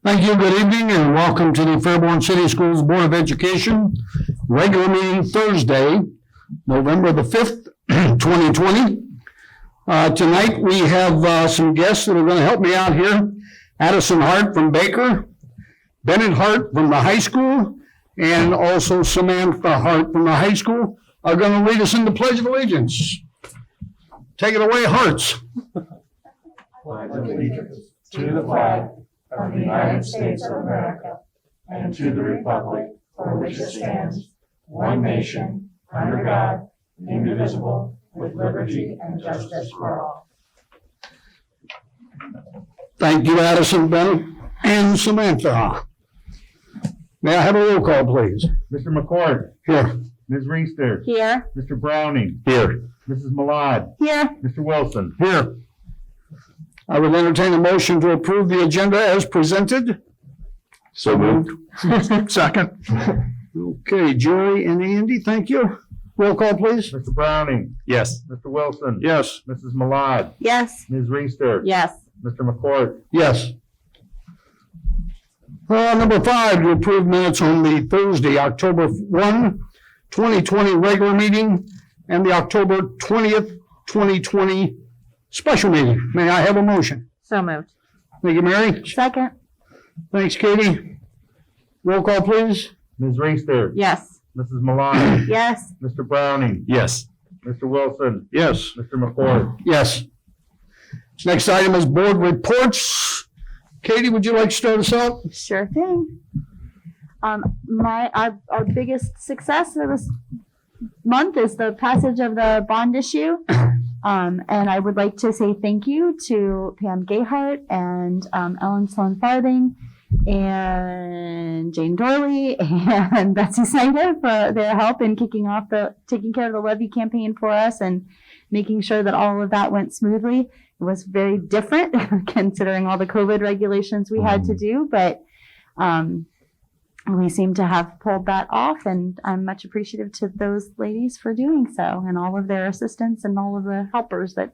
Thank you. Good evening and welcome to the Fairborn City Schools Board of Education regular meeting Thursday, November the 5th, 2020. Tonight we have some guests that are going to help me out here. Addison Hart from Baker, Bennett Hart from the high school, and also Samantha Hart from the high school are going to lead us in the Pledge of Allegiance. Take it away, Hearts. Pledge allegiance to the flag of the United States of America and to the republic for which it stands, one nation, under God, indivisible, with liberty and justice for all. Thank you, Addison, Bennett, and Samantha. May I have a roll call, please? Mr. McCord. Here. Ms. Reister. Here. Mr. Browning. Here. Mrs. Malad. Here. Mr. Wilson. Here. I would entertain a motion to approve the agenda as presented. So moved. Second. Okay, Jerry and Andy, thank you. Roll call, please. Mr. Browning. Yes. Mr. Wilson. Yes. Mrs. Malad. Yes. Ms. Reister. Yes. Mr. McCord. Yes. Number 5, to approve minutes on the Thursday, October 1, 2020 regular meeting and the October 20th, 2020 special meeting. May I have a motion? So moved. Thank you, Mary. Second. Thanks, Katie. Roll call, please. Ms. Reister. Yes. Mrs. Malad. Yes. Mr. Browning. Yes. Mr. Wilson. Yes. Mr. McCord. Yes. Next item is board reports. Katie, would you like to start us out? Sure thing. Our biggest success of this month is the passage of the bond issue. And I would like to say thank you to Pam Gayhart and Ellen Sloan Farthing and Jane Dorley and Betsy Snyder for their help in taking care of the levy campaign for us and making sure that all of that went smoothly. It was very different considering all the COVID regulations we had to do, but we seem to have pulled that off, and I'm much appreciative to those ladies for doing so and all of their assistants and all of the helpers that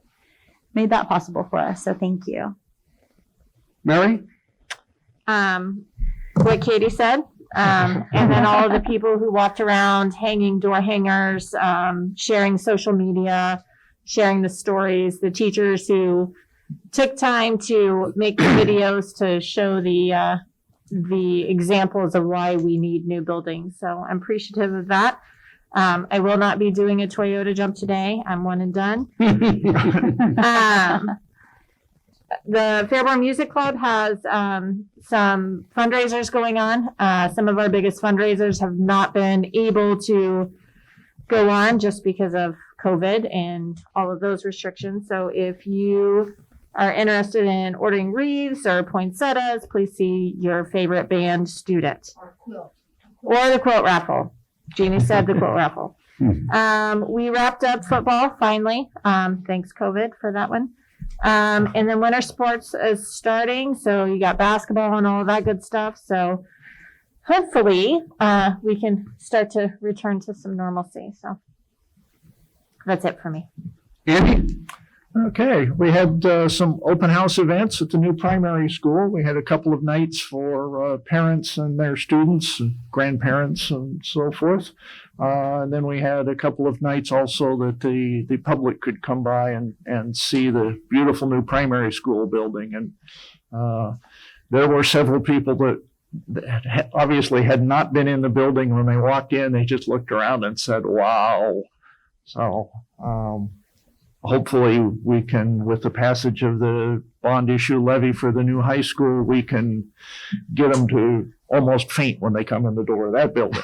made that possible for us. So thank you. Mary? What Katie said, and then all of the people who walked around hanging door hangers, sharing social media, sharing the stories, the teachers who took time to make the videos to show the examples of why we need new buildings. So I'm appreciative of that. I will not be doing a Toyota jump today. I'm one and done. The Fairborn Music Club has some fundraisers going on. Some of our biggest fundraisers have not been able to go on just because of COVID and all of those restrictions. So if you are interested in ordering wreaths or poinsettias, please see your favorite band student. Or the quilt raffle. Jeannie said the quilt raffle. We wrapped up football finally. Thanks COVID for that one. And then winter sports is starting. So you got basketball and all of that good stuff. So hopefully we can start to return to some normalcy. So that's it for me. Andy? Okay, we had some open house events at the new primary school. We had a couple of nights for parents and their students, and grandparents and so forth. And then we had a couple of nights also that the public could come by and see the beautiful new primary school building. And there were several people that obviously had not been in the building. When they walked in, they just looked around and said, wow. So hopefully we can, with the passage of the bond issue levy for the new high school, we can get them to almost faint when they come in the door of that building.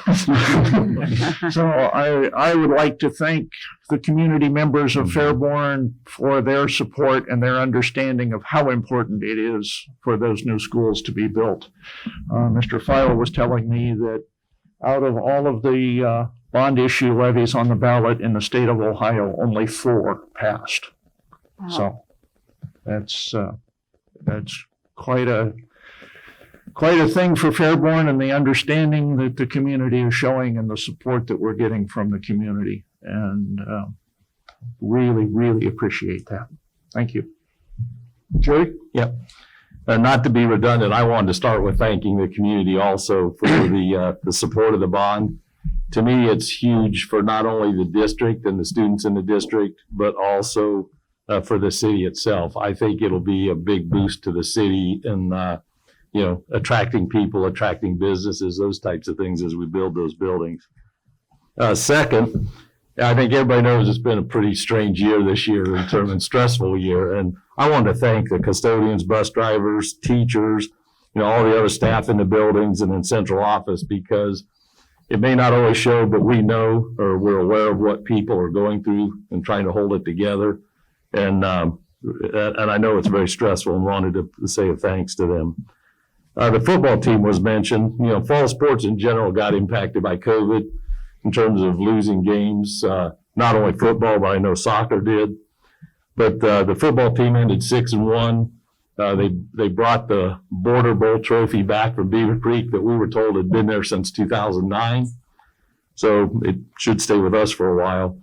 So I would like to thank the community members of Fairborn for their support and their understanding of how important it is for those new schools to be built. Mr. File was telling me that out of all of the bond issue levies on the ballot in the state of Ohio, only 4 passed. Wow. So that's quite a thing for Fairborn, and the understanding that the community is showing and the support that we're getting from the community. And really, really appreciate that. Thank you. Jerry? Yep. not to be redundant, I wanted to start with thanking the community also for the support of the bond. To me, it's huge for not only the district and the students in the district, but also for the city itself. I think it'll be a big boost to the city and, attracting people, attracting businesses, those types of things as we build those buildings. Second, I think everybody knows it's been a pretty strange year this year in terms of stressful year. And I wanted to thank the custodians, bus drivers, teachers, all the other staff in the buildings and in central office, because it may not always show, but we know, or we're aware of what people are going through and trying to hold it together. And I know it's very stressful and wanted to say a thanks to them. The football team was mentioned. Fall sports in general got impacted by COVID in terms of losing games, not only football, but I know soccer did. But the football team ended 6-1. They brought the Border Bowl trophy back from Beaver Creek that we were told had been there since 2009. So it should stay with us for a while.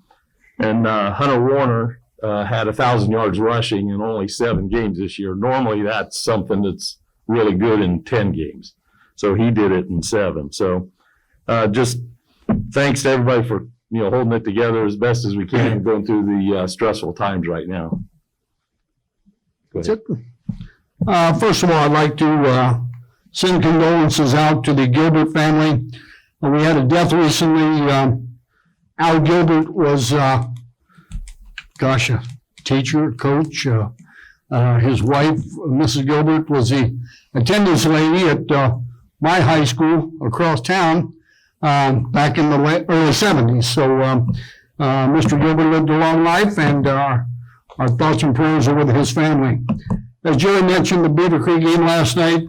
And Hunter Warner had 1,000 yards rushing in only 7 games this year. Normally that's something that's really good in 10 games. So he did it in 7. So just thanks to everybody for holding it together as best as we can and going through the stressful times right now. Go ahead. First of all, I'd like to send condolences out to the Gilbert family. We had a death recently. Al Gilbert was, a teacher, coach. His wife, Mrs. Gilbert, was the attendance lady at my high school across town back in the early 70s. So Mr. Gilbert lived a long life, and our thoughts and prayers are with his family. As Jerry mentioned, the Beaver Creek game last night,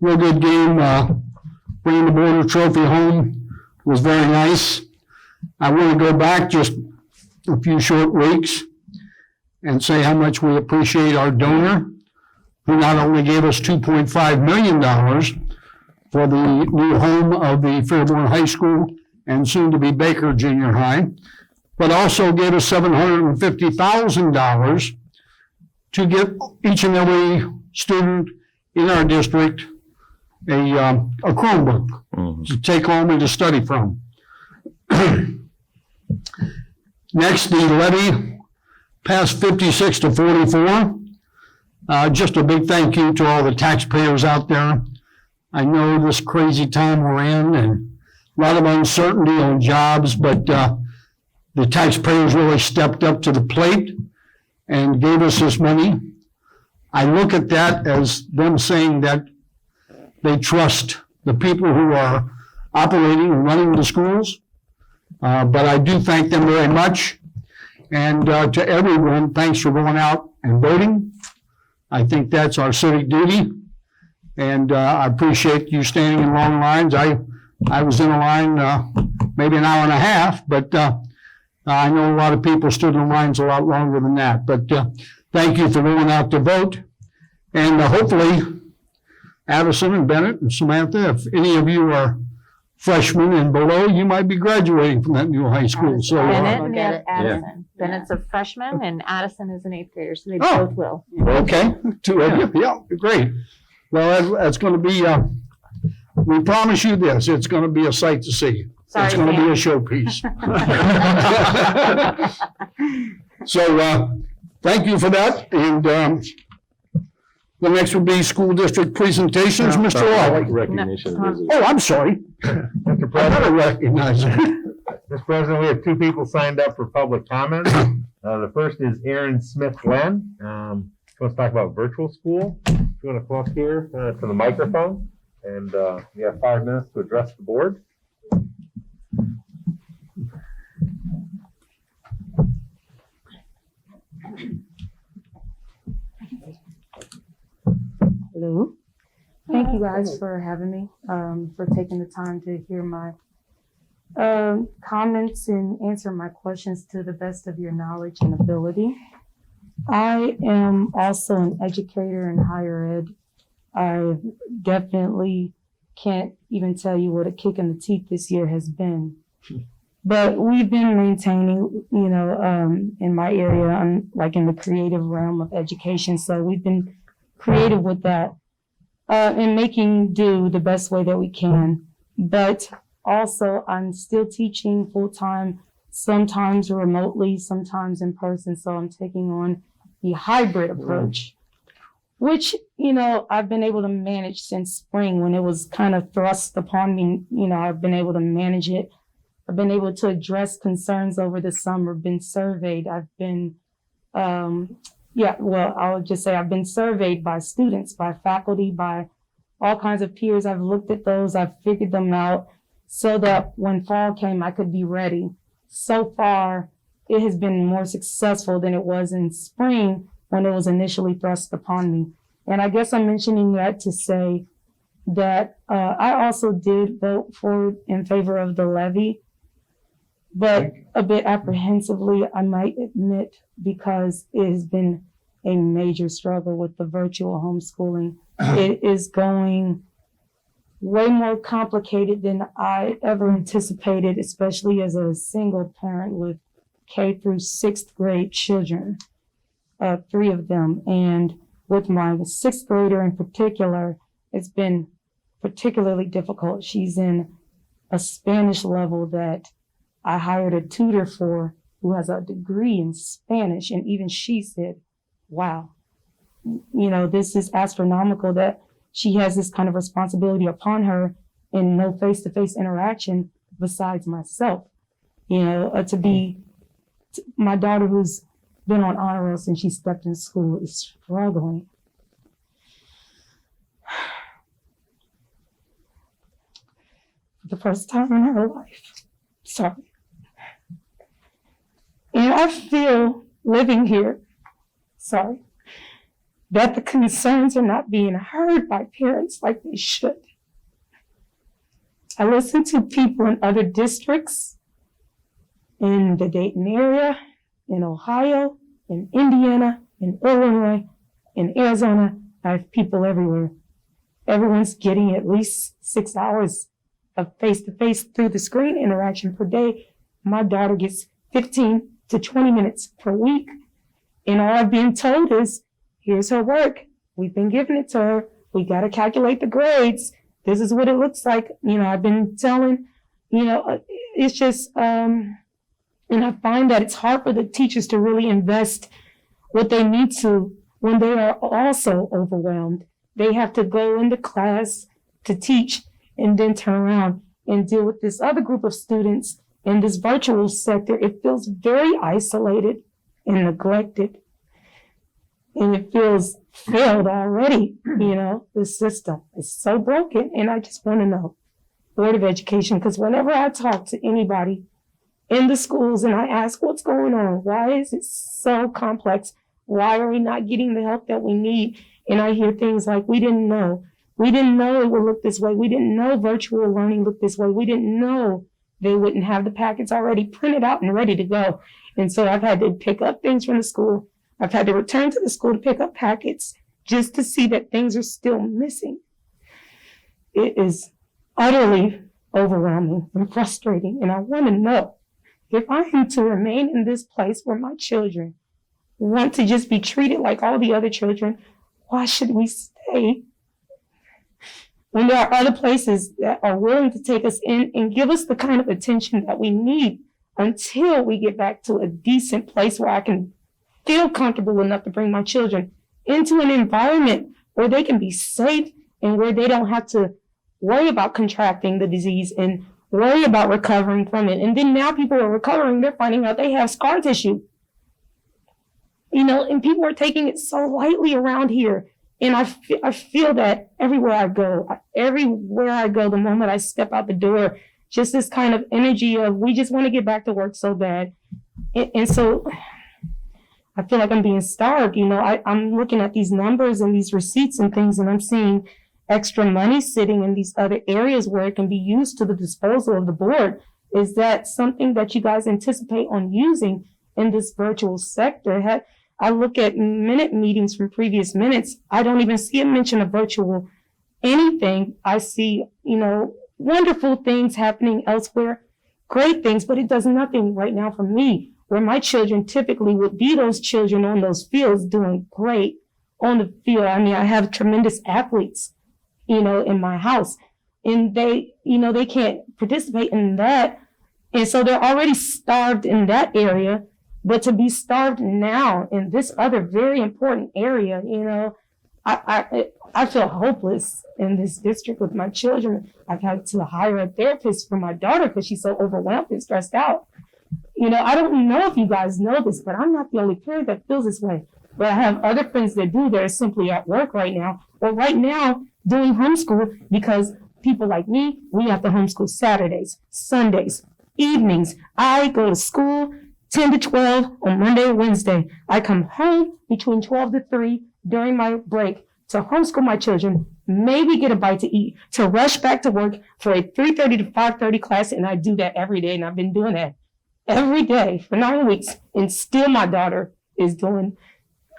real good game. Bringing the Border Trophy home was very nice. I want to go back just a few short weeks and say how much we appreciate our donor, who not only gave us $2.5 million for the new home of the Fairborn High School and soon to be Baker Junior High, but also gave us $750,000 to get each and every student in our district a Chromebook to take home and to study from. Next, the levy passed 56 to 44. Just a big thank you to all the taxpayers out there. I know this crazy time we're in and a lot of uncertainty on jobs, but the taxpayers really stepped up to the plate and gave us this money. I look at that as them saying that they trust the people who are operating and running the schools. But I do thank them very much. And to everyone, thanks for going out and voting. I think that's our civic duty. And I appreciate you standing in long lines. I was in a line maybe an hour and a half, but I know a lot of people stood in lines a lot longer than that. But thank you for going out to vote. And hopefully, Addison and Bennett and Samantha, if any of you are freshmen and below, you might be graduating from that new high school. So Bennett and Addison. Bennett's a freshman and Addison is an 8th grader, so they both will. Okay, 2 of you. Yeah, great. Well, that's going to be, we promise you this, it's going to be a sight to see. Sorry, it's going to be a showpiece. So thank you for that. And the next will be school district presentations. Mr. Law. Recognition of visitors. Oh, I'm sorry. Mr. I gotta President, recognize it. Mr. President, we have 2 people signed up for public comments. The first is Aaron Smith-Glenn. Let's talk about virtual school. If you want to come up here to the microphone, and you have 5 minutes to address the board. Hello. Thank you guys for having me, for taking the time to hear my comments and answer my questions to the best of your knowledge and ability. I am also an educator in higher ed. I definitely can't even tell you what a kick in the teeth this year has been. But we've been maintaining, in my area, I'm like in the creative realm of education. So we've been creative with that, and making do the best way that we can. But also, I'm still teaching full-time, sometimes remotely, sometimes in person. So I'm taking on the hybrid approach, which, I've been able to manage since spring when it was kind of thrust upon me. I've been able to manage it. I've been able to address concerns over the summer, been surveyed. I've been, I'll just say I've been surveyed by students, by faculty, by all kinds of peers. I've looked at those, I've figured them out so that when fall came, I could be ready. So far, it has been more successful than it was in spring when it was initially thrust upon me. And I guess I'm mentioning that to say that I also did vote in favor of the levy, but a bit apprehensively, I might admit, because it has been a major struggle with the virtual homeschooling. It is going way more complicated than I ever anticipated, especially as a single parent with K through 6th grade children, 3 of them. And with my 6th grader in particular, it's been particularly difficult. She's in a Spanish level that I hired a tutor for who has a degree in Spanish. And even she said, wow, this is astronomical that she has this kind of responsibility upon her and no face-to-face interaction besides myself. My daughter, who's been on honor roll since she stepped in school, is struggling. For the first time in her life. Sorry. And I feel living here, that the concerns are not being heard by parents like they should. I listen to people in other districts, in the Dayton area, in Ohio, in Indiana, in Illinois, in Arizona. I have people everywhere. Everyone's getting at least 6 hours of face-to-face through the screen interaction per day. My daughter gets 15 to 20 minutes per week. And all I've been told is, here's her work. We've been giving it to her. We got to calculate the grades. This is what it looks like. I've been telling, it's just, and I find that it's hard for the teachers to really invest what they need to when they are also overwhelmed. They have to go into class to teach and then turn around and deal with this other group of students in this virtual sector. It feels very isolated and neglected. And it feels failed already. The system is so broken. And I just want to know, Board of Education, because whenever I talk to anybody in the schools and I ask what's going on, why is it so complex? Why are we not getting the help that we need? And I hear things like, we didn't know. We didn't know it would look this way. We didn't know virtual learning looked this way. We didn't know they wouldn't have the packets already printed out and ready to go. And so I've had to pick up things from the school. I've had to return to the school to pick up packets just to see that things are still missing. It is utterly overwhelming and frustrating. And I want to know, if I am to remain in this place where my children want to just be treated like all the other children, why should we stay when there are other places that are willing to take us in and give us the kind of attention that we need until we get back to a decent place where I can feel comfortable enough to bring my children into an environment where they can be safe and where they don't have to worry about contracting the disease and worry about recovering from it. And then now people are recovering, they're finding out they have scar tissue. And people are taking it so lightly around here. And I feel that everywhere I go, the moment I step out the door, just this kind of energy of, we just want to get back to work so bad. And so I feel like I'm being starved. I'm looking at these numbers and these receipts and things, and I'm seeing extra money sitting in these other areas where it can be used to the disposal of the board. Is that something that you guys anticipate on using in this virtual sector? I look at minute meetings from previous minutes. I don't even see a mention of virtual anything. I see, wonderful things happening elsewhere, great things, but it does nothing right now for me, where my children typically would be those children on those fields doing great on the field. I mean, I have tremendous athletes, in my house, and they can't participate in that. And so they're already starved in that area, but to be starved now in this other very important area, I feel hopeless in this district with my children. I've had to hire a therapist for my daughter because she's so overwhelmed and stressed out. I don't know if you guys know this, but I'm not the only parent that feels this way. But I have other friends that do. They're simply at work right now, or right now doing homeschool, because people like me, we have to homeschool Saturdays, Sundays, evenings. I go to school 10 to 12 on Monday and Wednesday. I come home between 12 to 3 during my break to homeschool my children, maybe get a bite to eat, to rush back to work for a 3:30 to 5:30 class. And I do that every day. And I've been doing that every day for 9 weeks. And still my daughter is doing,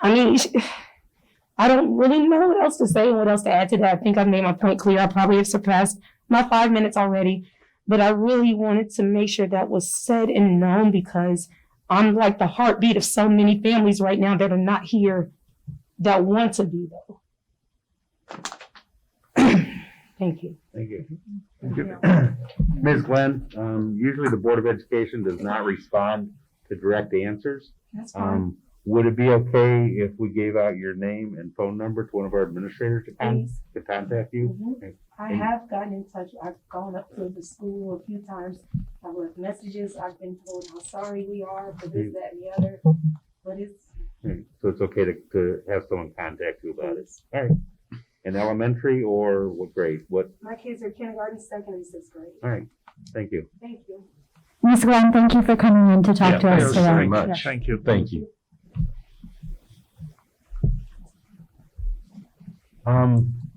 I don't really know what else to say and what else to add to that. I think I've made my point clear. I probably have surpassed my 5 minutes already, but I really wanted to make sure that was said and known, because I'm like the heartbeat of so many families right now that are not here that want to be though. Thank you. Thank you. Ms. Glenn, usually the Board of Education does not respond to direct answers. That's fine. Would it be okay if we gave out your name and phone number to one of our administrators to Please. contact you? Mhm. I have gotten in touch. I've gone up to the school a few times. I've left messages. I've been told how sorry we are for this, that, and the other. But it's, So it's okay to have someone contact you about it? All right. In elementary or what grade? What? my kids are kindergarten, second, and sixth grade. All right. Thank you. Thank you. Ms. Glenn, thank you for coming in to talk to us Thanks today. very much. Thank you. Thank you.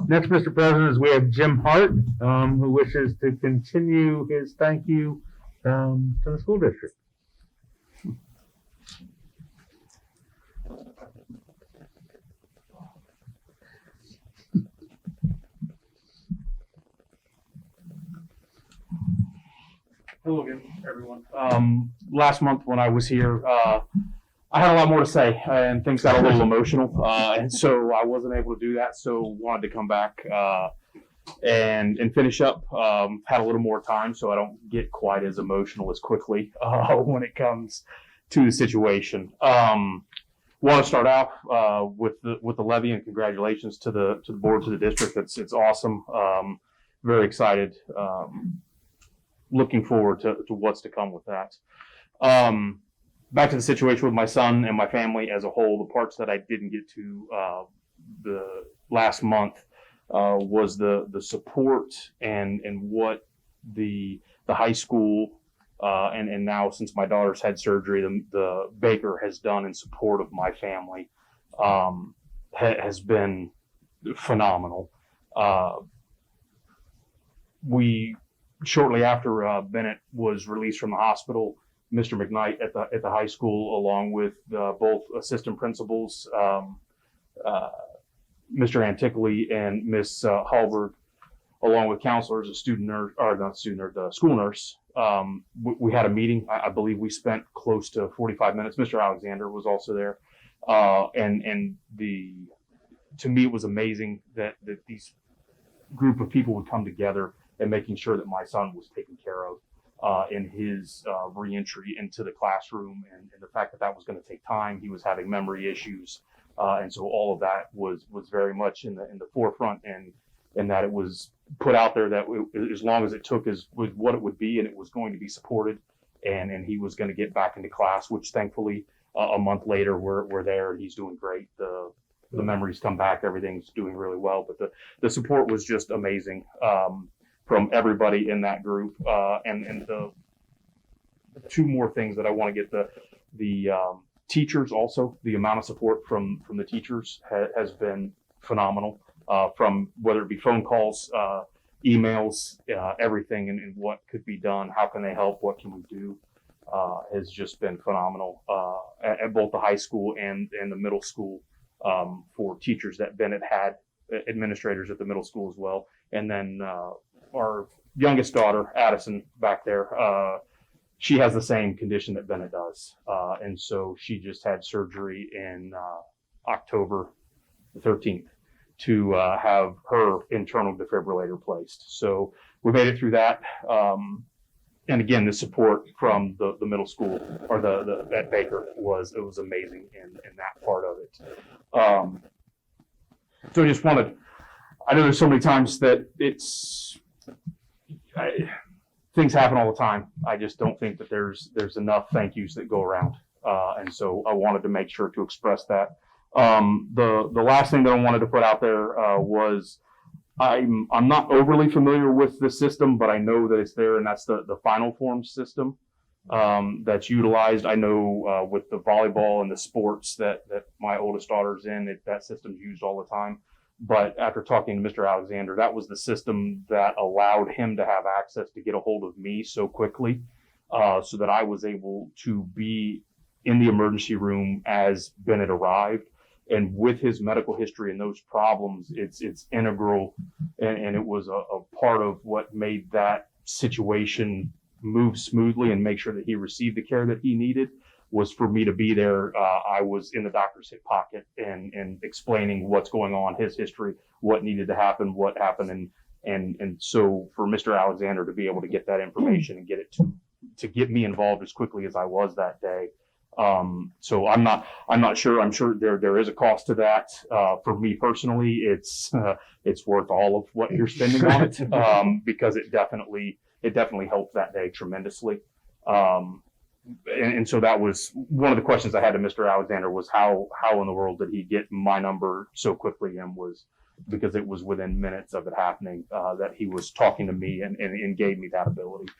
Next, Mr. President, is we have Jim Hart, who wishes to continue his thank you to the school district. Hello again, everyone. Last month when I was here, I had a lot more to say and things got a little emotional. And so I wasn't able to do that. So wanted to come back and finish up. Had a little more time so I don't get quite as emotional as quickly when it comes to the situation. Want to start off with the levy, and congratulations to the board, to the district. It's awesome. Very excited. Looking forward to what's to come with that. Back to the situation with my son and my family as a whole, the parts that I didn't get to the last month was the support and what the high school and now, since my daughter's had surgery, the Baker has done in support of my family has been phenomenal. We shortly after Bennett was released from the hospital, Mr. McKnight at the high school, along with both assistant principals, Mr. Anticoli and Miss Hallberg, along with counselors, a student nurse, or not student nurse, the school nurse. We had a meeting. I believe we spent close to 45 minutes. Mr. Alexander was also there, and to me it was amazing that these group of people would come together and making sure that my son was taken care of in his reentry into the classroom, and the fact that was going to take time. He was having memory issues, and so all of that was very much in the forefront, and that it was put out there that as long as it took was what it would be, and it was going to be supported, and he was going to get back into class, which thankfully a month later we're there, and he's doing great. The memories come back, everything's doing really well, but the support was just amazing. From everybody in that group, and the two more things that I want to get the teachers also. The amount of support from the teachers has been phenomenal. From whether it be phone calls, emails, everything, and what could be done, how can they help, what can we do, has just been phenomenal at both the high school and the middle school, for teachers that Bennett had, administrators at the middle school as well, and then our youngest daughter, Addison, back there, she has the same condition that Bennett does. And so she just had surgery in October the 13th, to have her internal defibrillator placed. So we made it through that. And again, the support from the middle school or the at Baker was amazing in that part of it. So I just wanted, I know there's so many times that things happen all the time. I just don't think that there's enough thank yous that go around. And so I wanted to make sure to express that. The last thing that I wanted to put out there was I'm not overly familiar with the system, but I know that it's there, and that's the Final Form system that's utilized. I know with the volleyball and the sports that my oldest daughter's in, that system's used all the time. But after talking to Mr. Alexander, that was the system that allowed him to have access to get a hold of me so quickly, so that I was able to be in the emergency room as Bennett arrived. And with his medical history and those problems, it's integral, and it was a part of what made that situation move smoothly and make sure that he received the care that he needed, was for me to be there. I was in the doctor's hip pocket and explaining what's going on, his history, what needed to happen, what happened. And so for Mr. Alexander to be able to get that information and get it to get me involved as quickly as I was that day. So I'm not sure. I'm sure there is a cost to that. For me personally, it's worth all of what you're spending on it, because it definitely helped that day tremendously. And so that was one of the questions I had to Mr. Alexander, was how in the world did he get my number so quickly, and was because it was within minutes of it happening, that he was talking to me and gave me that ability.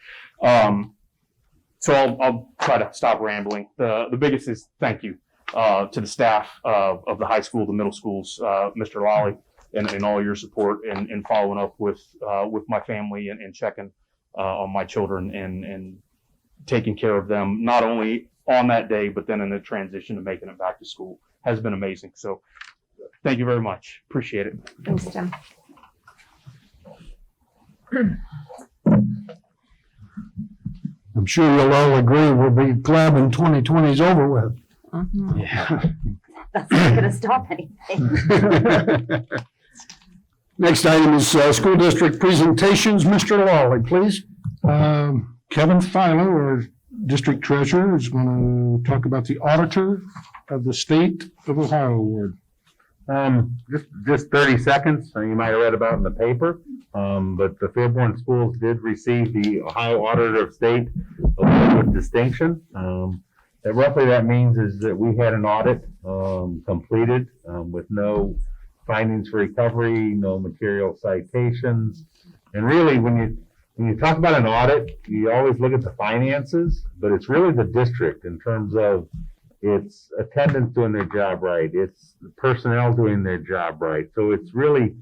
So I'll try to stop rambling. The biggest is thank you to the staff of the high school, the middle schools, Mr. Lally, and all your support and following up with my family and checking on my children and taking care of them, not only on that day, but then in the transition to making it back to school, has been amazing. So thank you very much. Appreciate it. Thanks, Jim. I'm sure you'll all agree we'll be glad when 2020 is over with. Yeah. That's not going to stop anything. Next item is school district presentations. Mr. Lawley, please. Kevin Philo, our district treasurer, is going to talk about the auditor of the state of Ohio award. Just 30 seconds. You might have read about it in the paper, but the Fairborn schools did receive the Ohio Auditor of State Award with distinction. And roughly that means is that we had an audit completed with no findings for recovery, no material citations, and really when you talk about an audit, you always look at the finances, but it's really the district in terms of it's attendance doing their job right, it's the personnel doing their job right. So it's really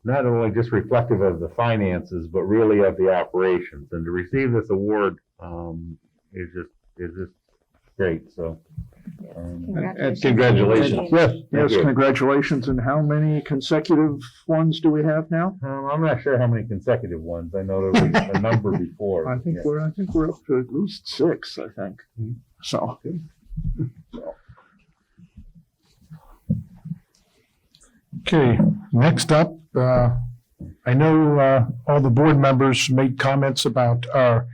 not only just reflective of the finances, but really of the operations. And to receive this award is just great. So congratulations. Yes, congratulations. And how many consecutive ones do we have now? I'm not sure how many consecutive ones. I know there was a number before. I think we're up to at least 6, I think. So. Okay, next up, I know all the board members made comments about our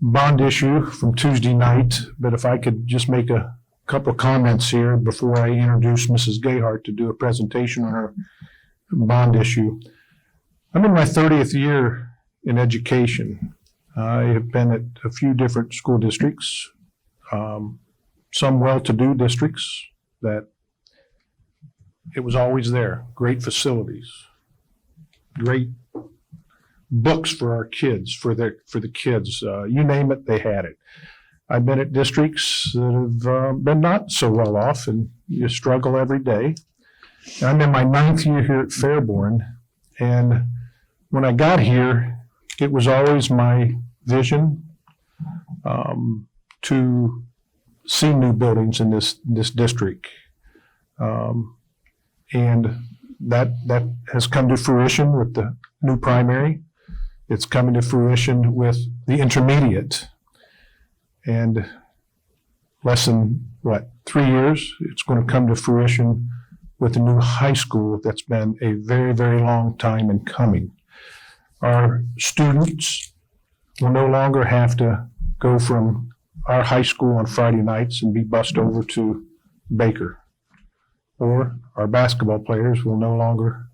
bond issue from Tuesday night, but if I could just make a couple of comments here before I introduce Mrs. Gayhart to do a presentation on our bond issue. I'm in my 30th year in education. I have been at a few different school districts, some well-to-do districts that it was always there. Great facilities, great books for our kids, for the kids. You name it, they had it. I've been at districts that have been not so well off, and you struggle every day. I'm in my 9th year here at Fairborn, and when I got here, it was always my vision to see new buildings in this district. And that has come to fruition with the new primary. It's coming to fruition with the intermediate. And less than, 3 years, it's going to come to fruition with the new high school that's been a very, very long time in coming. Our students will no longer have to go from our high school on Friday nights and be bused over to Baker. Or our basketball players will no longer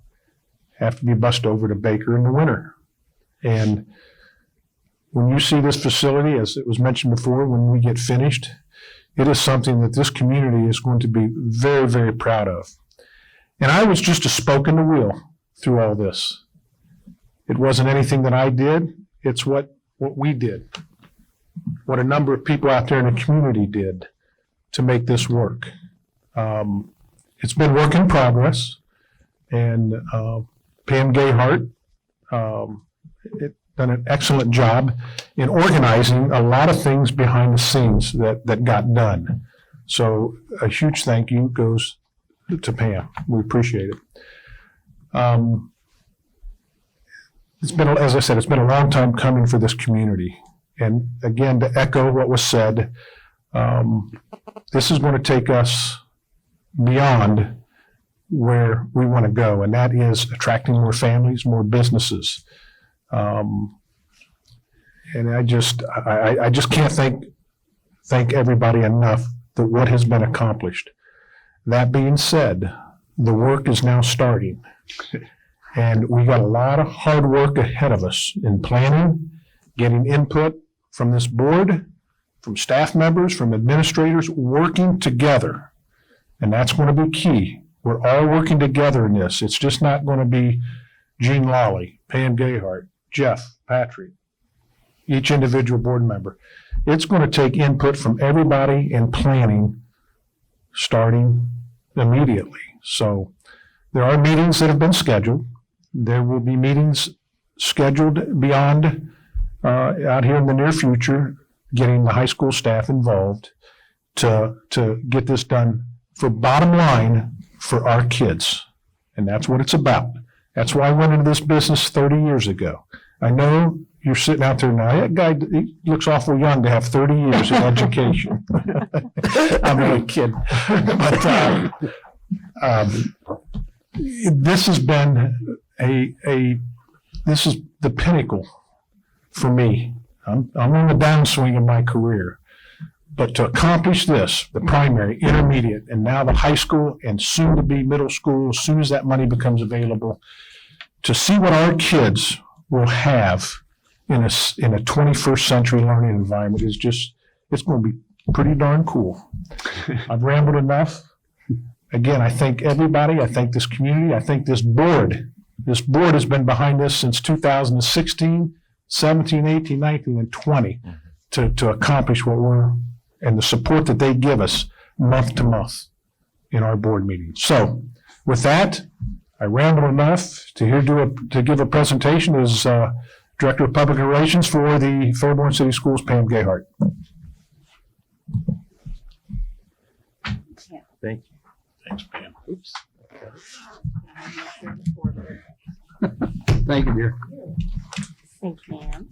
have to be bused over to Baker in the winter. And when you see this facility, as it was mentioned before, when we get finished, it is something that this community is going to be very, very proud of. And I was just a spoke in the wheel through all this. It wasn't anything that I did. It's what we did, what a number of people out there in the community did to make this work. It's been work in progress, and Pam Gayhart done an excellent job in organizing a lot of things behind the scenes that got done. So a huge thank you goes to Pam. We appreciate it. It's been, as I said, it's been a long time coming for this community. And again, to echo what was said, this is going to take us beyond where we want to go, and that is attracting more families, more businesses. And I just can't thank everybody enough for what has been accomplished. That being said, the work is now starting. And we got a lot of hard work ahead of us in planning, getting input from this board, from staff members, from administrators, working together. And that's going to be key. We're all working together in this. It's just not going to be Gene Lawley, Pam Gayhart, Jeff, Patrick, each individual board member. It's going to take input from everybody in planning starting immediately. So there are meetings that have been scheduled. There will be meetings scheduled beyond out here in the near future, getting the high school staff involved to get this done for bottom line for our kids. And that's what it's about. That's why I went into this business 30 years ago. I know you're sitting out there now, that guy, he looks awful young to have 30 years in education. I'm really kidding. But this has been this is the pinnacle for me. I'm on the downswing of my career. But to accomplish this, the primary, intermediate, and now the high school, and soon to be middle school, as soon as that money becomes available, to see what our kids will have in a 21st century learning environment is just, it's going to be pretty darn cool. I've rambled enough. Again, I thank everybody. I thank this community. I thank this board. This board has been behind this since 2016, 17, 18, 19, and 20 to accomplish what we're, and the support that they give us month to month in our board meetings. So with that, I rambled enough. To give a presentation is Director of Public Relations for the Fairborn City Schools, Pam Gayhart. Thank you. Thanks, Pam. Oops. Thank you, dear. Thank you, ma'am.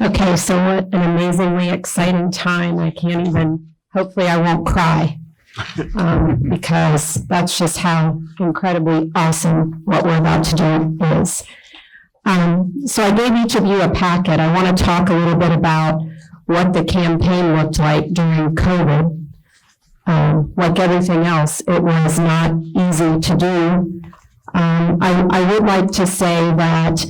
Okay, so what an amazingly exciting time. I can't even, hopefully I won't cry. Because that's just how incredibly awesome what we're about to do is. So I gave each of you a packet. I want to talk a little bit about what the campaign looked like during COVID. Like everything else, it was not easy to do. I would like to say that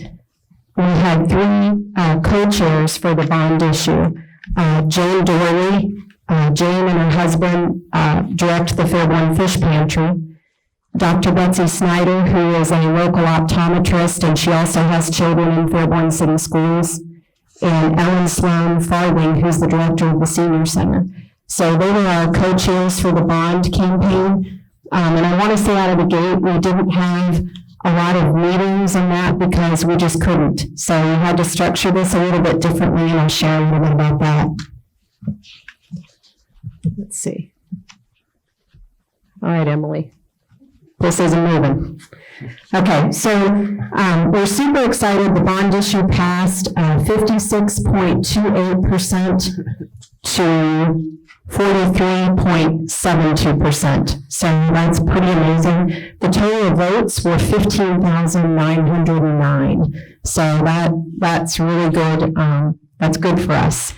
we had three co-chairs for the bond issue. Jane Dorley, Jane and her husband direct the Fairborn Fish Pantry. Dr. Betsy Snyder, who is a local optometrist, and she also has children in Fairborn City Schools. And Ellen Sloan Farthing, who's the director of the Senior Center. So they were our co-chairs for the bond campaign. And I want to say out of the gate, we didn't have a lot of meetings on that because we just couldn't. So we had to structure this a little bit differently, and I'll share a little bit about that. Let's see. All right, Emily. This isn't moving. Okay, so we're super excited. The bond issue passed 56.28% to 43.72%. So that's pretty amazing. The total votes were 15,909. So that's really good. That's good for us.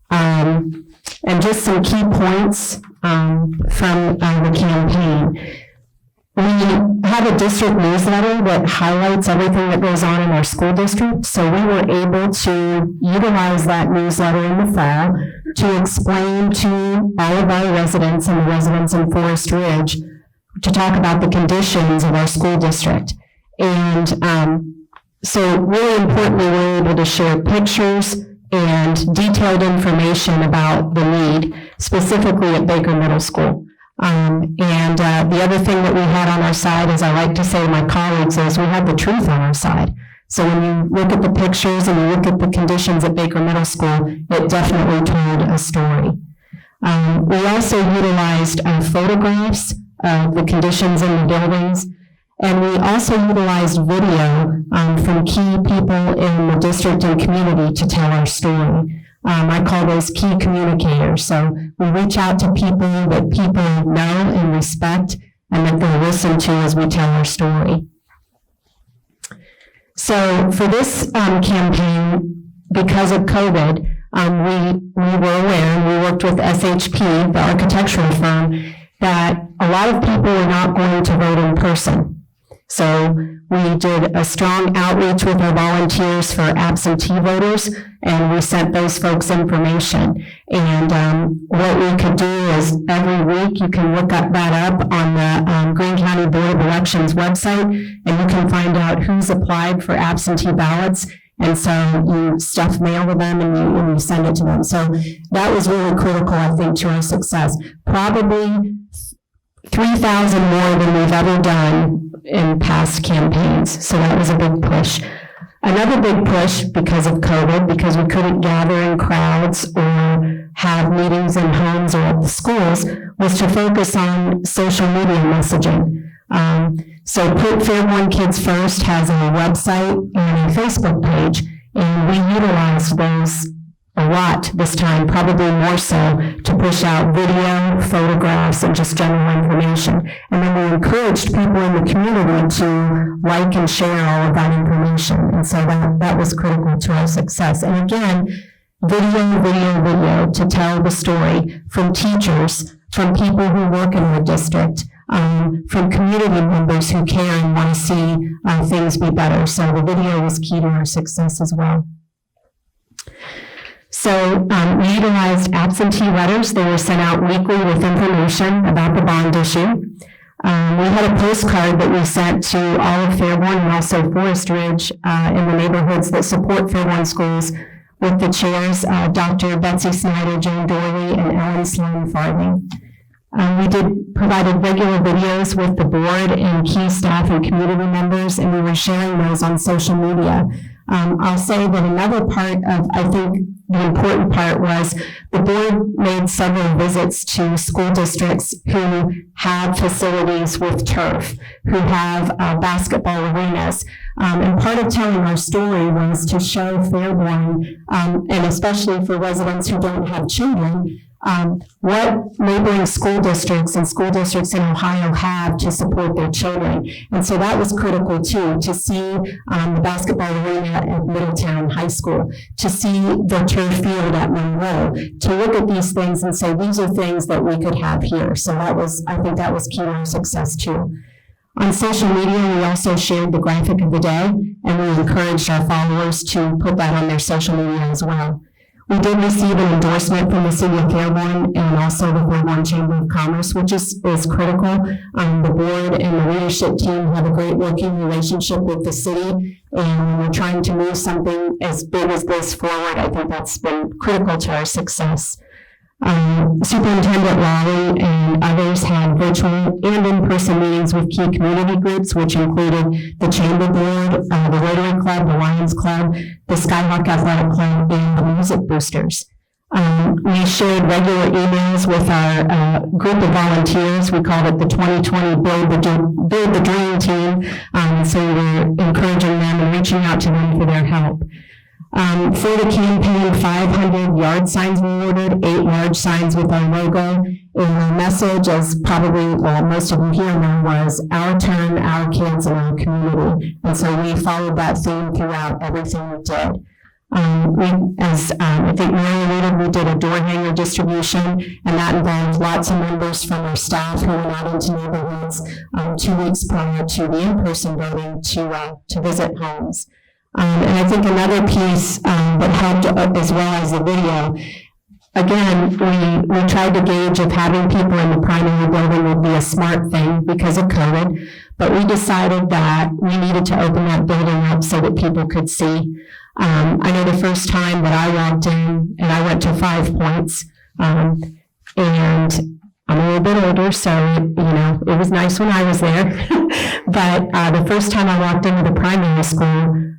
And just some key points from the campaign. We have a district newsletter that highlights everything that goes on in our school district. So we were able to utilize that newsletter in the fall to explain to all of our residents and the residents in Forest Ridge to talk about the conditions of our school district. And so really importantly, we're able to share pictures and detailed information about the need, specifically at Baker Middle School. The other thing that we had on our side, as I like to say to my colleagues, is we had the truth on our side. So when you look at the pictures and you look at the conditions at Baker Middle School, it definitely told a story. We also utilized photographs of the conditions in the buildings, and we also utilized video from key people in the district and community to tell our story. I call those key communicators. So we reach out to people that people know and respect and that they'll listen to as we tell our story. So for this campaign, because of COVID, we were aware, and we worked with SHP, the architectural firm, that a lot of people were not going to vote in person. So we did a strong outreach with our volunteers for absentee voters, and we sent those folks information. And what we could do is every week you can look that up on the Greene County Board of Elections website, and you can find out who's applied for absentee ballots. And so you stuff mail to them and you send it to them. So that was really critical, I think, to our success. Probably 3,000 more than we've ever done in past campaigns. So that was a big push. Another big push because of COVID, because we couldn't gather in crowds or have meetings in homes or at the schools, was to focus on social media messaging. So Put Fairborn Kids First has a website and a Facebook page, and we utilized those a lot this time, probably more so, to push out video, photographs, and just general information. And then we encouraged people in the community to like and share all of that information. And so that was critical to our success. And again, video to tell the story from teachers, from people who work in the district, from community members who care and want to see things be better. So the video was key to our success as well. So we utilized absentee letters. They were sent out weekly with information about the bond issue. We had a postcard that we sent to all of Fairborn and also Forest Ridge in the neighborhoods that support Fairborn schools with the chairs, Dr. Betsy Snyder, Jane Dorley, and Ellen Sloan Farthing. We provided regular videos with the board and key staff and community members, and we were sharing those on social media. I'll say that another part of, I think, the important part was the board made several visits to school districts who have facilities with turf, who have basketball arenas. And part of telling our story was to show Fairborn, and especially for residents who don't have children, what neighboring school districts and school districts in Ohio have to support their children. And so that was critical too, to see the basketball arena at Middletown High School, to see the turf field at Monroe, to look at these things and say, these are things that we could have here. So I think that was key to our success too. On social media, we also shared the graphic of the day, and we encouraged our followers to put that on their social media as well. We did receive an endorsement from the City of Fairborn and also the Fairborn Chamber of Commerce, which is critical. The board and the leadership team have a great working relationship with the city, and we're trying to move something as big as this forward. I think that's been critical to our success. Superintendent Lawley and others had virtual and in-person meetings with key community groups, which included the Chamber Board, the Rotary Club, the Lions Club, the Skyhawk Athletic Club, and the Music Boosters. We shared regular emails with our group of volunteers. We called it the 2020 Build the Dream Team. So we were encouraging them and reaching out to them for their help. For the campaign, 500 yard signs were ordered, 8 large signs with our logo. And the message, as probably most of you here know, was our turn, our kids, and our community. And so we followed that theme throughout everything we did. I think Mary alluded, we did a door hanger distribution, and that involved lots of members from our staff who went out into neighborhoods 2 weeks prior to the in-person voting to visit homes. And I think another piece that helped as well as the video, again, we tried to gauge if having people in the primary building would be a smart thing because of COVID, but we decided that we needed to open that building up so that people could see. I know the first time that I walked in, and I went to 5 Points, and I'm a little bit older, so, it was nice when I was there. But the first time I walked into the primary school,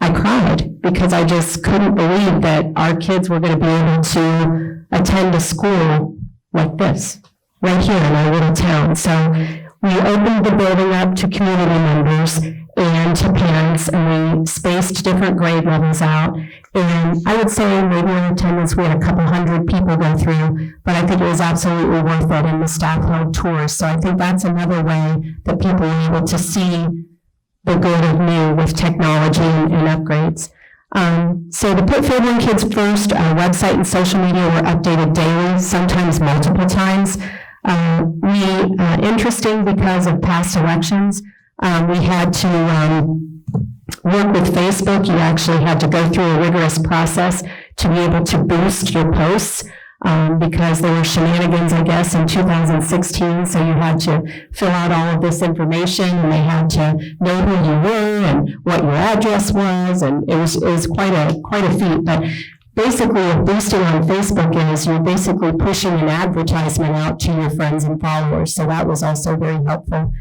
I cried because I just couldn't believe that our kids were going to be able to attend a school like this, right here in our little town. So we opened the building up to community members and to parents, and we spaced different grade levels out. And I would say maybe in attendance we had a couple hundred people go through, but I think it was absolutely worth it, and the staff held tours. So I think that's another way that people were able to see the good of new with technology and upgrades. So to put Fairborn Kids first, our website and social media were updated daily, sometimes multiple times. Interesting because of past elections, we had to work with Facebook. You actually had to go through a rigorous process to be able to boost your posts. Because there were shenanigans, I guess, in 2016. So you had to fill out all of this information, and they had to know who you were and what your address was, and it was quite a feat. But basically, what boosting on Facebook is you're basically pushing an advertisement out to your friends and followers. So that was also very helpful.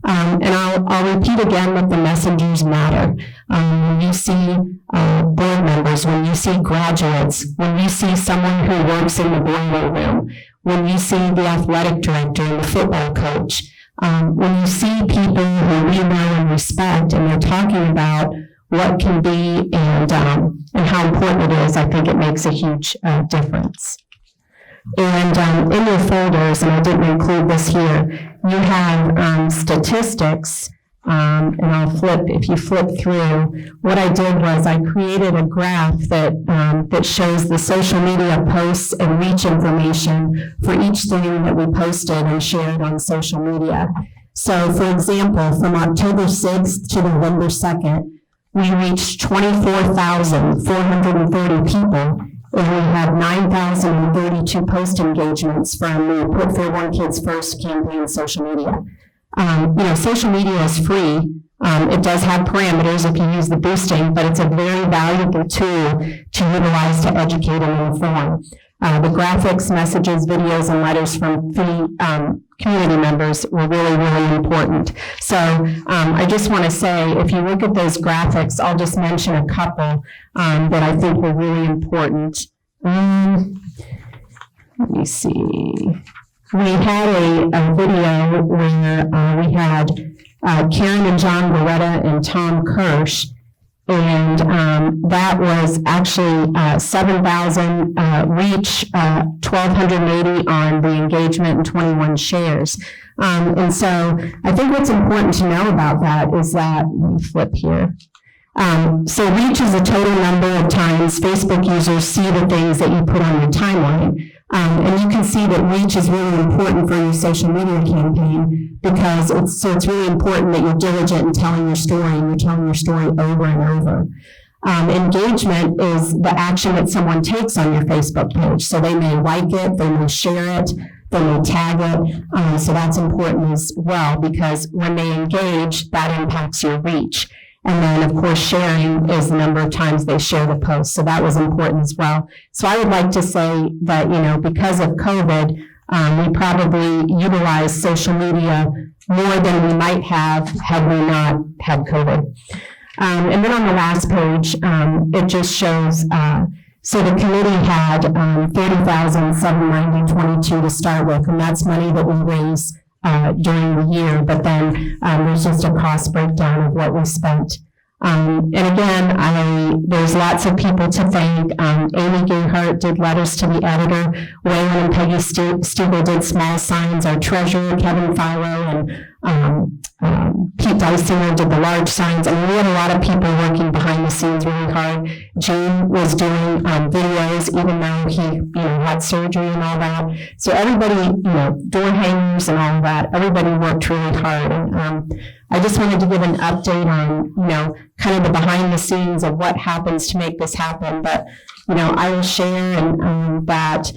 And I'll repeat again that the messengers matter. When you see board members, when you see graduates, when you see someone who works in the boiler room, when you see the athletic director and the football coach, when you see people who we know and respect, and they're talking about what can be and how important it is, I think it makes a huge difference. And in your folders, and I didn't include this here, you have statistics, and if you flip through, what I did was I created a graph that shows the social media posts and reach information for each thing that we posted and shared on social media. So, for example, from October 6th to November 2nd, we reached 24,430 people. And we had 9,032 post engagements from the Put Fairborn Kids First campaign social media. Social media is free. It does have parameters if you use the boosting, but it's a very valuable tool to utilize to educate and inform. The graphics, messages, videos, and letters from community members were really, really important. So I just want to say, if you look at those graphics, I'll just mention a couple that I think were really important. Let me see. We had a video where we had Karen and John Beretta and Tom Kirsch, and that was actually 7,000 reach, 1,280 on the engagement, and 21 shares. And so I think what's important to know about that is that, let me flip here. So reach is the total number of times Facebook users see the things that you put on your timeline. And you can see that reach is really important for your social media campaign because it's really important that you're diligent in telling your story, and you're telling your story over and over. Engagement is the action that someone takes on your Facebook page. So they may like it, they may share it, they may tag it. So that's important as well, because when they engage, that impacts your reach. And then, of course, sharing is the number of times they share the post. So that was important as well. So I would like to say that, because of COVID, we probably utilized social media more than we might have had we not had COVID. And then on the last page, it just shows So the committee had $30,790.22 to start with, and that's money that we raise during the year. But then there's just a cost breakdown of what we spent. And again, there's lots of people to thank. Amy Gayhart did letters to the editor. Waylon and Peggy Stiegel did small signs. Our treasurer, Kevin Philo, and Pete Dysinger did the large signs. I mean, we had a lot of people working behind the scenes really hard. Gene was doing videos, even though he, had surgery and all that. So everybody, door hangers and all of that, everybody worked really hard. And I just wanted to give an update on, kind of the behind the scenes of what happens to make this happen. But, I will share that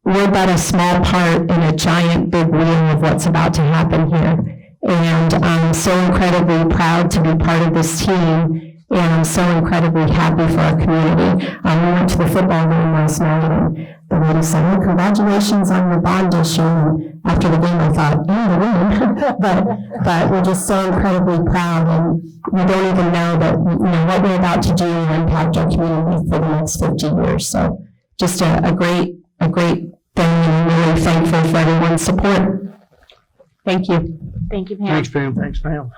we're but a small part in a giant big wheel of what's about to happen here. And I'm so incredibly proud to be part of this team. And I'm so incredibly happy for our community. We went to the football game last night, and the lady said, "Oh, congratulations on your bond issue." And after the game, I thought, "Oh, win." but we're just so incredibly proud, and we don't even know that what we're about to do will impact our community for the next 50 years. So, just a great thing, and I'm really thankful for everyone's support. Thank you. Thank you, Pam. Thanks, Pam. Thanks, Pam.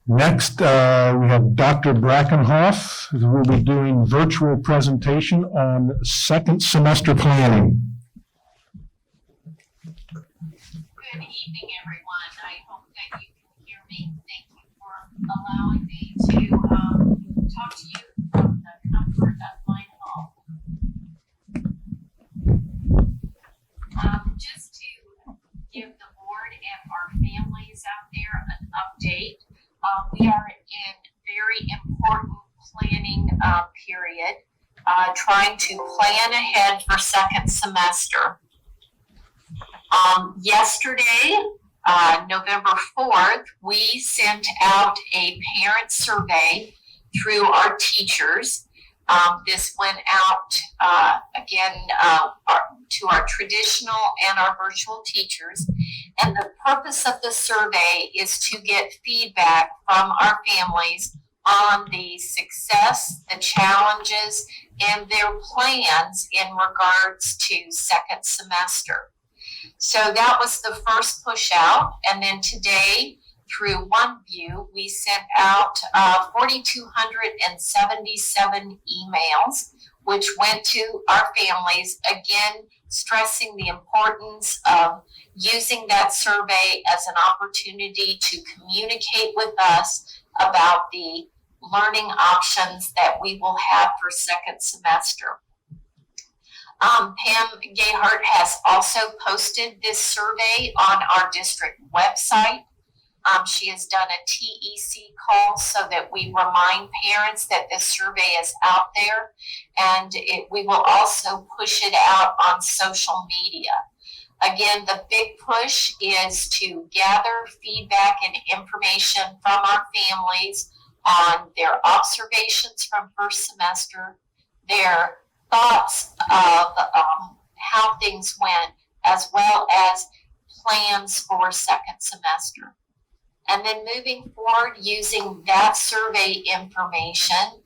Next, we have Dr. Brackenhoff, who will be doing virtual presentation on second semester planning. Good evening, everyone. I hope that you can hear me. Thank you for allowing me to talk to you from the comfort of my home. Just to give the board and our families out there an update, we are in very important planning period, trying to plan ahead for second semester. Yesterday, November 4th, we sent out a parent survey through our teachers. This went out again to our traditional and our virtual teachers. And the purpose of the survey is to get feedback from our families on the success, the challenges, and their plans in regards to second semester. So that was the first push out. And then today, through OneView, we sent out 4,277 emails, which went to our families, again, stressing the importance of using that survey as an opportunity to communicate with us about the learning options that we will have for second semester. Pam Gayhart has also posted this survey on our district website. She has done a TEC call so that we remind parents that this survey is out there, and we will also push it out on social media. Again, the big push is to gather feedback and information from our families on their observations from first semester, their thoughts of how things went, as well as plans for second semester. And then moving forward, using that survey information,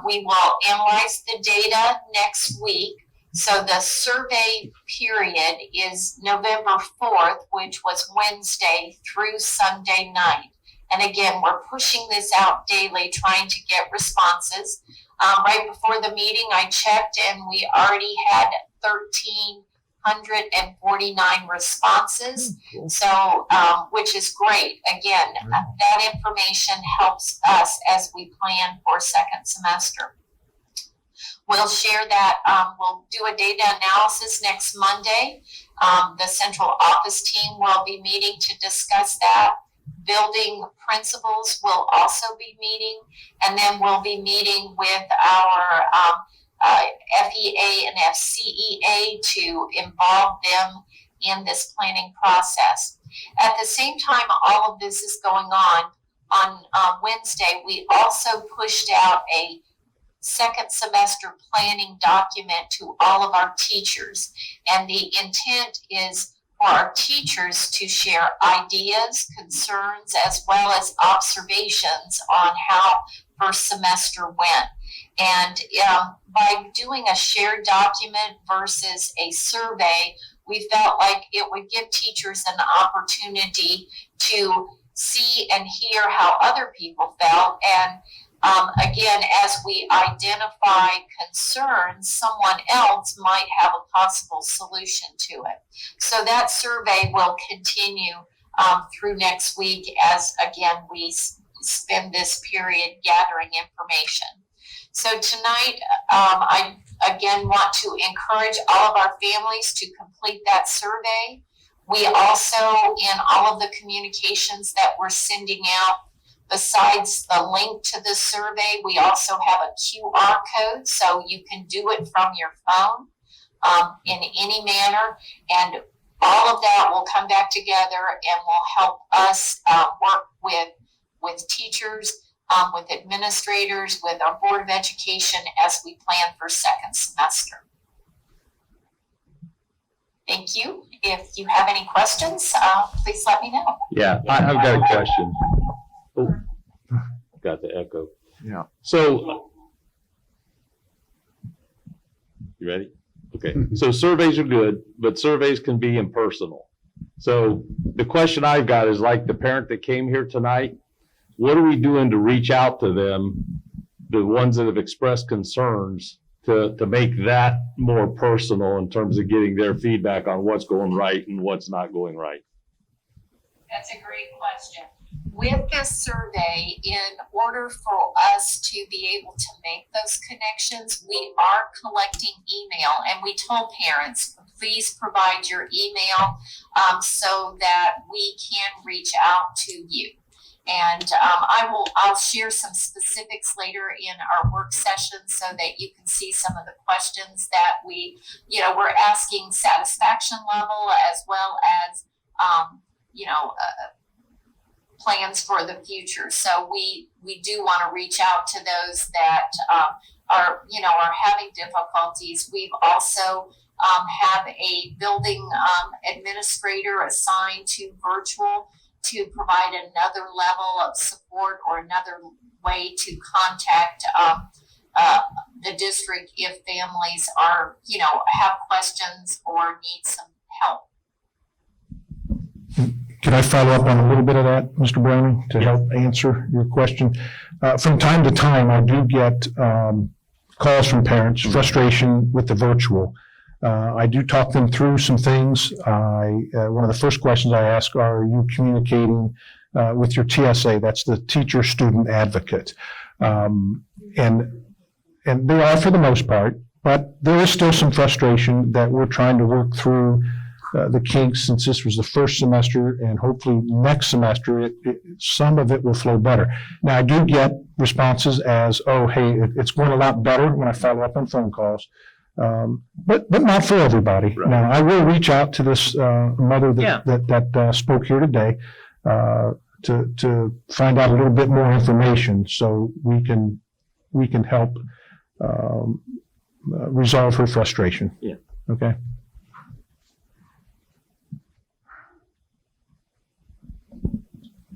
we will analyze the data next week. So the survey period is November 4th, which was Wednesday through Sunday night. And again, we're pushing this out daily, trying to get responses. Right before the meeting, I checked, and we already had 1,349 responses. So, which is great. Again, that information helps us as we plan for second semester. We'll share that. We'll do a data analysis next Monday. The central office team will be meeting to discuss that. Building principals will also be meeting, and then we'll be meeting with our FEA and FCEA to involve them in this planning process. At the same time all of this is going on Wednesday, we also pushed out a second semester planning document to all of our teachers. And the intent is for our teachers to share ideas, concerns, as well as observations on how first semester went. And by doing a shared document versus a survey, we felt like it would give teachers an opportunity to see and hear how other people felt. And again, as we identify concerns, someone else might have a possible solution to it. So that survey will continue through next week as, again, we spend this period gathering information. So tonight, I again want to encourage all of our families to complete that survey. We also, in all of the communications that we're sending out, besides the link to the survey, we also have a QR code, so you can do it from your phone in any manner. And all of that will come back together and will help us work with teachers, with administrators, with our Board of Education as we plan for second semester. Thank you. If you have any questions, please let me know. Yeah, I've got a question. Oh, got the echo. Yeah. So, you ready? Okay. So surveys are good, but surveys can be impersonal. So the question I've got is like the parent that came here tonight, what are we doing to reach out to them, the ones that have expressed concerns, to make that more personal in terms of getting their feedback on what's going right and what's not going right? That's a great question. With this survey, in order for us to be able to make those connections, we are collecting email, and we told parents, please provide your email so that we can reach out to you. And I'll share some specifics later in our work session so that you can see some of the questions that we're asking, satisfaction level, as well as, plans for the future. So we do want to reach out to those that are having difficulties. We've also have a building administrator assigned to virtual to provide another level of support or another way to contact the district if families are, have questions or need some help. Can I follow up on a little bit of that, Mr. Browning, to help answer your question? From time to time, I do get calls from parents, frustration with the virtual. I do talk them through some things. One of the first questions I ask are you communicating with your TSA? That's the teacher student advocate. And they are for the most part, but there is still some frustration that we're trying to work through the kinks, since this was the first semester, and hopefully next semester, some of it will flow better. Now, I do get responses as, oh, hey, it's going a lot better when I follow up on phone calls. But not for everybody. Right. Now, I will reach out to this mother that spoke here today to find out a little bit more information so we can help resolve her frustration. Yeah. Okay.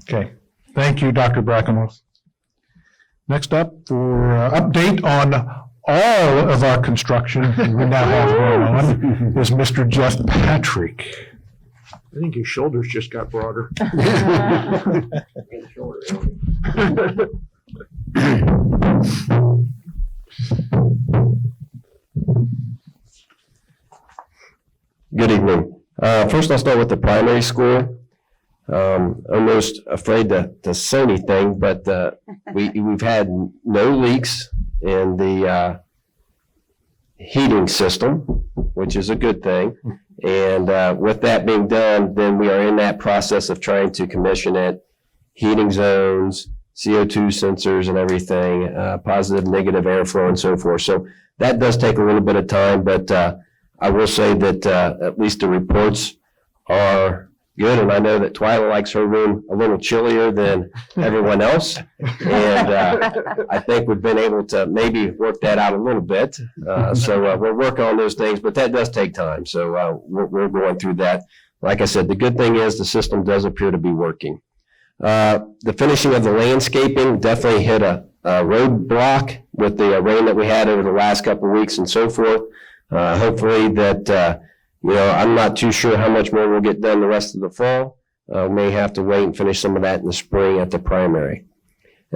Okay. Thank you, Dr. Brackenworth. Next up, for update on all of our construction we now have going on is Mr. Jeff Patrick. I think his shoulders just got broader. Good evening. First, I'll start with the primary school. Almost afraid to say anything, but we've had no leaks in the heating system, which is a good thing. And with that being done, then we are in that process of trying to commission it, heating zones, CO2 sensors and everything, positive, negative airflow and so forth. So that does take a little bit of time, but I will say that at least the reports are good, and I know that Twyla likes her room a little chillier than everyone else, and I think we've been able to maybe work that out a little bit. So we're working on those things, but that does take time. So we're going through that. like I said, the good thing is the system does appear to be working. The finishing of the landscaping definitely hit a roadblock with the rain that we had over the last couple of weeks and so forth. Hopefully that, I'm not too sure how much more we'll get done the rest of the fall. May have to wait and finish some of that in the spring at the primary.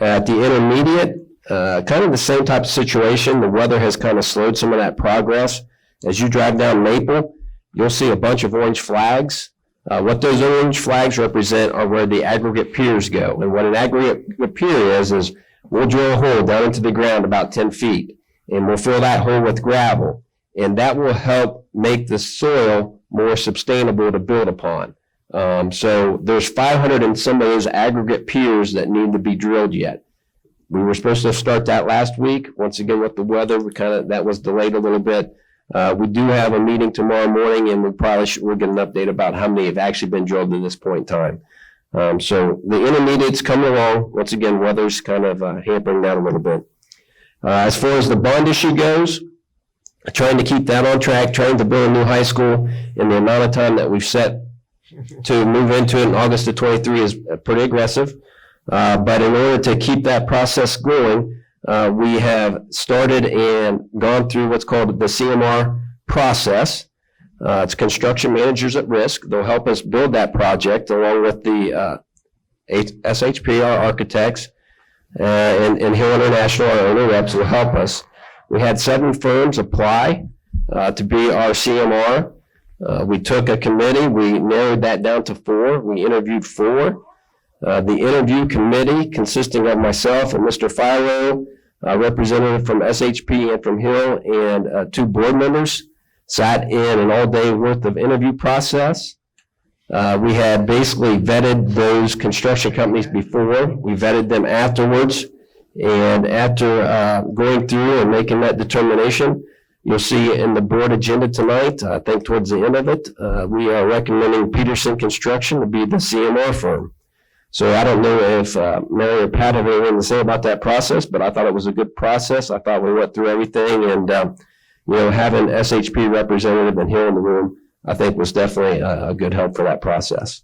At the intermediate, kind of the same type of situation. The weather has kind of slowed some of that progress. As you drive down Maple, you'll see a bunch of orange flags. What those orange flags represent are where the aggregate piers go. And what an aggregate pier is we'll drill a hole down into the ground about 10 feet, and we'll fill that hole with gravel. And that will help make the soil more sustainable to build upon. So there's 500 and some of those aggregate piers that need to be drilled yet. We were supposed to start that last week. Once again, with the weather, that was delayed a little bit. We do have a meeting tomorrow morning, and we'll get an update about how many have actually been drilled to this point in time. So the intermediate's coming along. Once again, weather's kind of hampering that a little bit. As far as the bond issue goes, trying to keep that on track, trying to build a new high school in the amount of time that we've set to move into it in August of 23 is pretty aggressive. But in order to keep that process going, we have started and gone through what's called the CMR process. It's Construction Managers at Risk. They'll help us build that project along with the SHP, our architects, and Hill International, our owner reps, will help us. We had 7 firms apply to be our CMR. We took a committee. We narrowed that down to 4. We interviewed 4. The interview committee, consisting of myself and Mr. Philo, a representative from SHP and from Hill, and 2 board members, sat in an all-day worth of interview process. We had basically vetted those construction companies before. We vetted them afterwards. And after going through and making that determination, you'll see in the board agenda tonight, I think towards the end of it, we are recommending Peterson Construction to be the CMR firm. So I don't know if Mary or Pat have anything to say about that process, but I thought it was a good process. I thought we went through everything, and having SHP representative and Hill in the room, I think was definitely a good help for that process.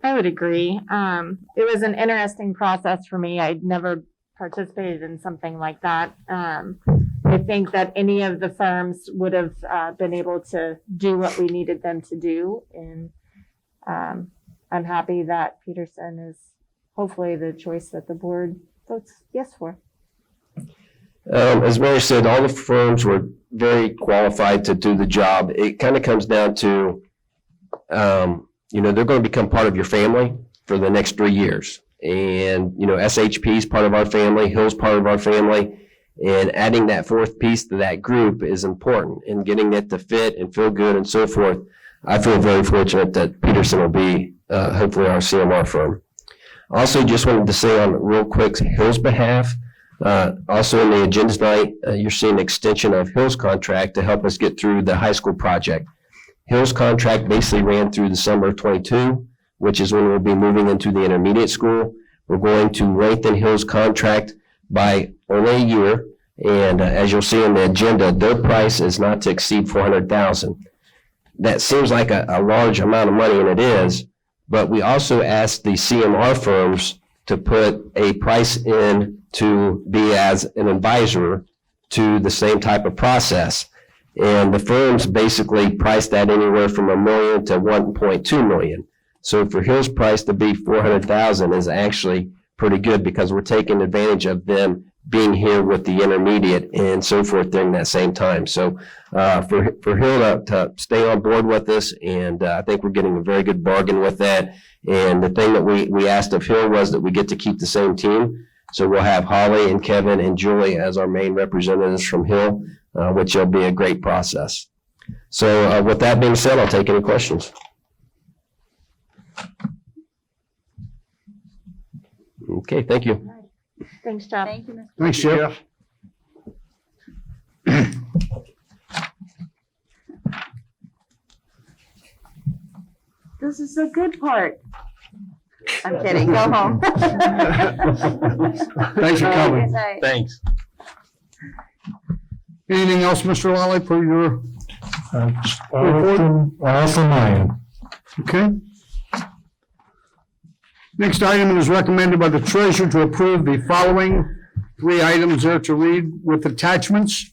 I would agree. It was an interesting process for me. I'd never participated in something like that. I think that any of the firms would have been able to do what we needed them to do. And I'm happy that Peterson is hopefully the choice that the board votes yes for. As Mary said, all the firms were very qualified to do the job. It kind of comes down to, they're going to become part of your family for the next 3 years. And, SHP is part of our family, Hill's part of our family, and adding that 4th piece to that group is important, and getting it to fit and feel good and so forth. I feel very fortunate that Peterson will be hopefully our CMR firm. Also, just wanted to say on real quick, Hill's behalf, also in the agenda tonight, you're seeing an extension of Hill's contract to help us get through the high school project. Hill's contract basically ran through the summer of 22, which is when we'll be moving into the intermediate school. We're going to lengthen Hill's contract by only a year, and as you'll see in the agenda, their price is not to exceed $400,000. That seems like a large amount of money, and it is, but we also asked the CMR firms to put a price in to be as an advisor to the same type of process. And the firms basically priced that anywhere from $1 million to $1.2 million. So for Hill's price to be $400,000 is actually pretty good, because we're taking advantage of them being here with the intermediate and so forth during that same time. So for Hill to stay on board with us, and I think we're getting a very good bargain with that. And the thing that we asked of Hill was that we get to keep the same team. So we'll have Holly and Kevin and Julie as our main representatives from Hill, which will be a great process. So with that being said, I'll take any questions. Okay, thank you. Thanks, Jeff. Thank you, Mr. Thanks, Jeff. This is the good part. I'm kidding. Go home. Thanks for coming. Good night. Thanks. Anything else, Mr. Lally, for your All from mine. Okay. Next item is recommended by the treasurer to approve the following 3 items there to read with attachments.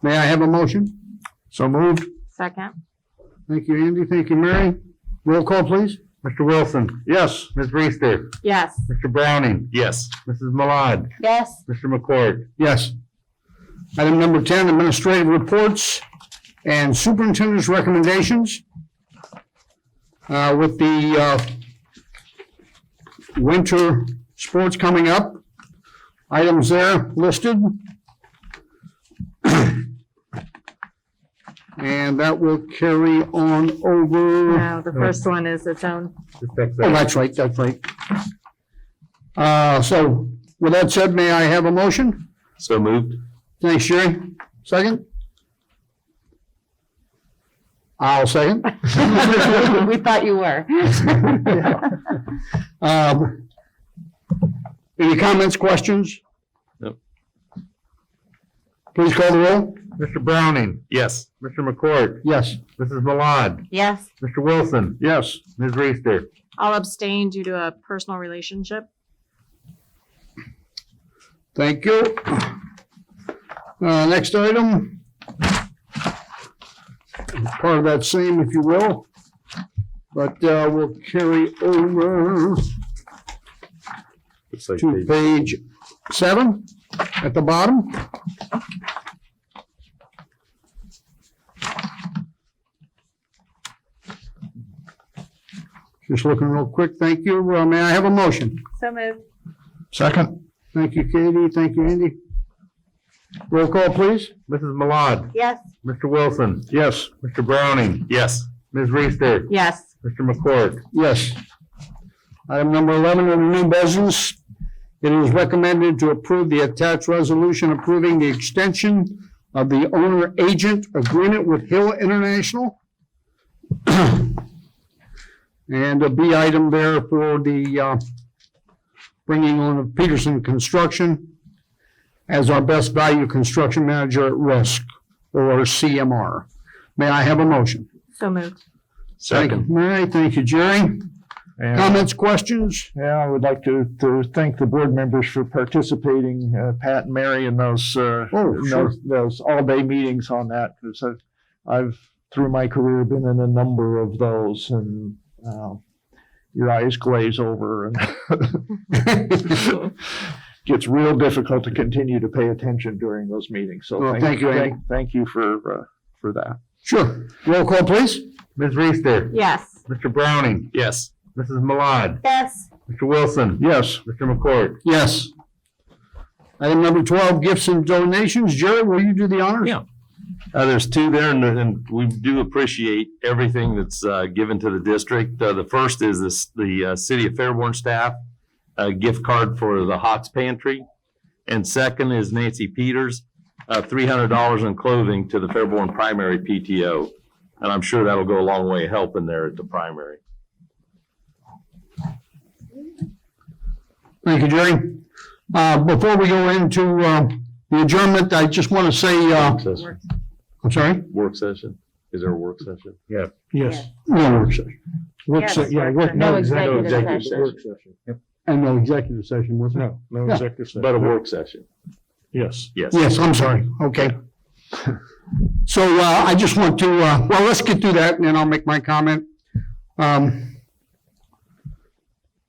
May I have a motion? So moved. Second. Thank you, Andy. Thank you, Mary. Roll call, please. Mr. Wilson? Yes. Ms. Reister? Yes. Mr. Browning? Yes. Mrs. Malad? Yes. Mr. McCord? Yes. Item number 10, administrative reports and superintendent's recommendations. With the winter sports coming up, items there listed. And that will carry on over. No, the first one is its own. Just fix Oh, that. that's right, that's right. So with that said, may I have a motion? So moved. Thanks, Sherry. Second? I'll second. We thought you were. Any comments, questions? Nope. Please call the roll. Mr. Browning? Yes. Mr. McCord? Yes. Mrs. Malad? Yes. Mr. Wilson? Yes. Ms. Reister? I'll abstain due to a personal relationship. Thank you. Next item. Part of that same, if you will. But we'll carry over Looks like to page 7 at the bottom. Just looking real quick. Thank you. May I have a motion? So moved. Second. Thank you, Katie. Thank you, Andy. Roll call, please. Mrs. Malad? Yes. Mr. Wilson? Yes. Mr. Browning? Yes. Ms. Reister? Yes. Mr. McCord? Yes. Item number 11 under new business. It is recommended to approve the attached resolution approving the extension of the owner-agent agreement with Hill International. And a B item there for the bringing on of Peterson Construction as our best value construction manager at risk, or CMR. May I have a motion? So moved. Thank you, Mary. Thank you, Jerry. And, Comments, questions? yeah, I would like to thank the board members for participating, Pat and Mary, in those, sure. those all-day meetings on that. Because I've, through my career, been in a number of those, and your eyes glaze over, and gets real difficult to continue to pay attention during those meetings. So Well, thank you, Andy. thank you for that. Sure. Roll call, please. Ms. Reister? Yes. Mr. Browning? Yes. Mrs. Malad? Yes. Mr. Wilson? Yes. Mr. McCord? Yes. Item number 12, gifts and donations. Jerry, will you do the honors? Yeah. There's 2 there, and we do appreciate everything that's given to the district. The first is the City of Fairborn staff, a gift card for the Hawks Pantry. And second is Nancy Peters, $300 in clothing to the Fairborn Primary PTO. And I'm sure that'll go a long way helping there at the primary. Thank you, Jerry. Before we go into the adjournment, I just want to say, Session. I'm sorry? Work session? Is there a work session? Yes. No work session. Yes, work No session. executive session. Work session. Yep. And no executive session, was there? No Yeah. executive session. But a work session? Yes. Yes. Yes, I'm sorry. Okay. So I just want to, well, let's get through that and then I'll make my comment.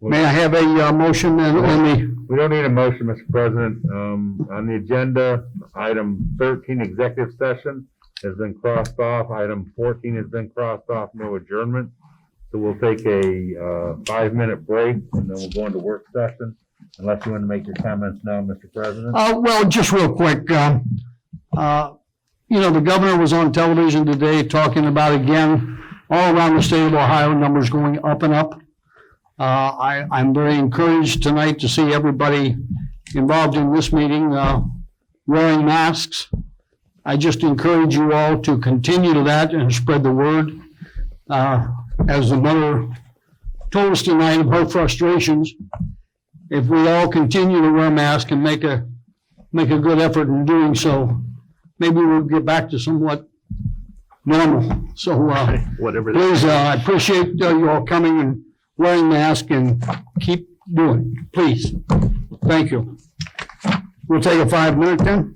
May I have a motion then on the, We don't need a motion, Mr. President. On the agenda, item 13, executive session, has been crossed off. Item 14 has been crossed off, no adjournment. So we'll take a 5-minute break and then we'll go into work session. Unless you want to make your comments now, Mr. President. well, just real quick, you know, the governor was on television today talking about, again, all around the state of Ohio, numbers going up and up. I'm very encouraged tonight to see everybody involved in this meeting wearing masks. I just encourage you all to continue to that and spread the word. As the mother told us tonight of her frustrations, if we all continue to wear masks and make a good effort in doing so, maybe we'll get back to somewhat normal. So, Whatever. it is. please, I appreciate you all coming and wearing masks and keep doing it, please. Thank you. We'll take a 5-minute then.